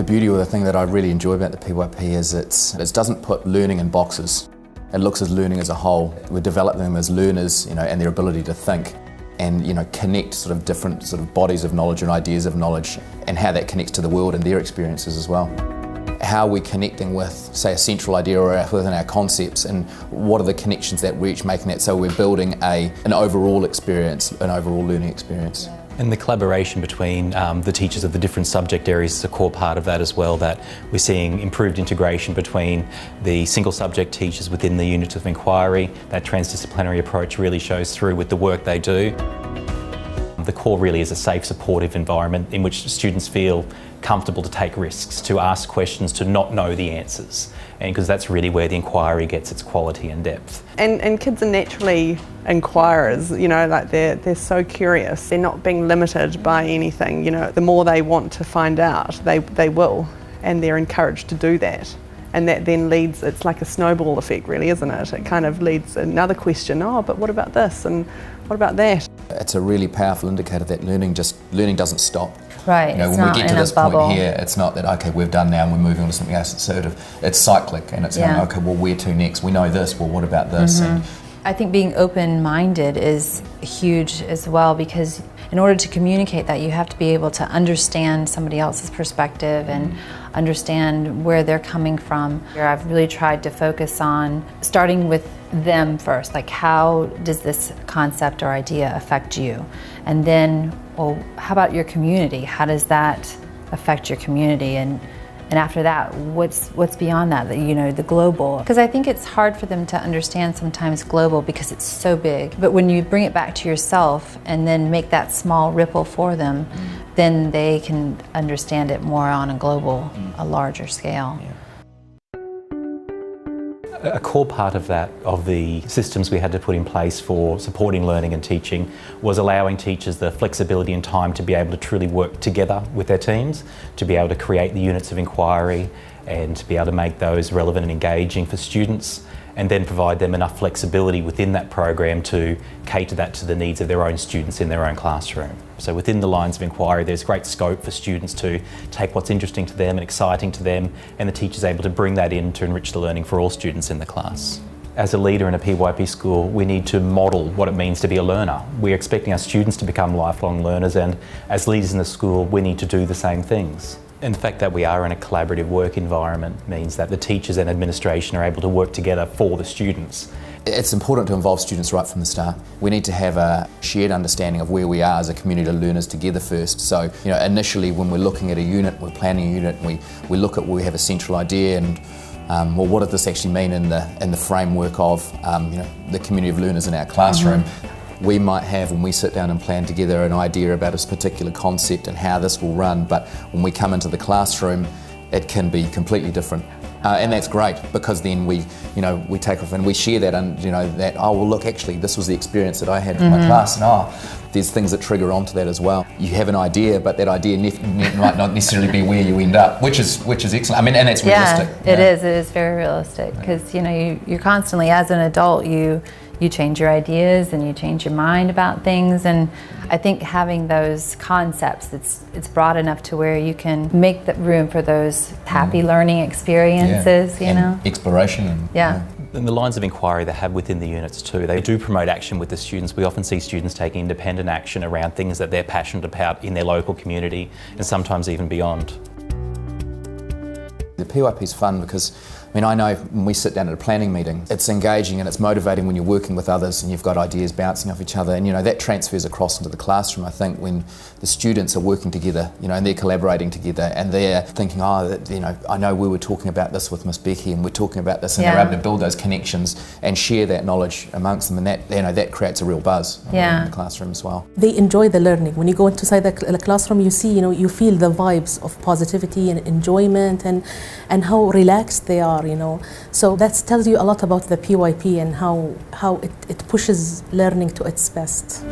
beauty or the thing that I really enjoy about the PYP is it doesn't put learning in boxes. It looks at learning as a whole. We develop them as learners, and their ability to think and connect sort of different sort of bodies of knowledge and ideas of knowledge, and how that connects to the world and their experiences as well. How are we connecting with, say, a central idea or within our concepts, and what are the connections that we're each making that, so we're building an overall experience, an overall learning experience. And the collaboration between the teachers of the different subject areas is a core part of that as well, that we're seeing improved integration between the single subject teachers within the units of inquiry. That transdisciplinary approach really shows through with the work they do. The core really is a safe, supportive environment in which students feel comfortable to take risks, to ask questions, to not know the answers, and because that's really where the inquiry gets its quality and depth. And kids are naturally inquirers, like they're so curious. They're not being limited by anything, the more they want to find out, they will, and they're encouraged to do that. And that then leads, it's like a snowball effect really, isn't it? It kind of leads another question, but what about this and what about that? It's a really powerful indicator that learning doesn't stop. Right, when we get to this point here, it's not that, okay, we've done now and we're moving on to something else. It's cyclic, and it's going, okay, well, where to next? We know this, well, what about this? And I think being open-minded is huge as well, because in order to communicate that, you have to be able to understand somebody else's perspective and understand where they're coming from. I've really tried to focus on starting with them first, like how does this concept or idea affect you? And then, well, how about your community? How does that affect your community? And after that, what's beyond that, the global? Because I think it's hard for them to understand sometimes global because it's so big. But when you bring it back to yourself and then make that small ripple for them, then they can understand it more on a global, a larger scale. Yeah. A core part of that, of the systems we had to put in place for supporting learning and teaching, was allowing teachers the flexibility and time to be able to truly work together with their teams, to be able to create the units of inquiry and to be able to make those relevant and engaging for students, and then provide them enough flexibility within that program to cater that to the needs of their own students in their own classroom. So within the lines of inquiry, there's great scope for students to take what's interesting to them and exciting to them, and the teacher's able to bring that in to enrich the learning for all students in the class. As a leader in a PYP school, we need to model what it means to be a learner. We're expecting our students to become lifelong learners, and as leaders in the school, we need to do the same things. And the fact that we are in a collaborative work environment means that the teachers and administration are able to work together for the students. It's important to involve students right from the start. We need to have a shared understanding of where we are as a community of learners together first. So, initially when we're looking at a unit, we're planning a unit, and we look at where we have a central idea and well, what does this actually mean in the framework of the community of learners in our classroom. We might have, when we sit down and plan together, an idea about a particular concept and how this will run, but when we come into the classroom, it can be completely different. And that's great, because then we take off and we share that, and well, look, actually this was the experience that I had with my class, and there's things that trigger onto that as well. You have an idea, but that idea might not necessarily be where you end up, which is excellent. I mean, and that's realistic. Yeah, it is very realistic, because you're constantly, as an adult, you change your ideas and you change your mind about things, and I think having those concepts, it's broad enough to where you can make the room for those happy learning experiences, and exploration. And the lines of inquiry they have within the units too, they do promote action with the students. We often see students taking independent action around things that they're passionate about in their local community, and sometimes even beyond. The PYP is fun because, I know when we sit down at a planning meeting, it's engaging and it's motivating when you're working with others and you've got ideas bouncing off each other, and that transfers across into the classroom. I think when the students are working together, and they're collaborating together and they're thinking, I know we were talking about this with Miss Becky and we're talking about this, and they're able to build those connections and share that knowledge amongst them, and that creates a real buzz in the classroom as well. They enjoy the learning. When you go inside the classroom, you see, you feel the vibes of positivity and enjoyment, and how relaxed they are. So that tells you a lot about the PYP and how it pushes learning to its best.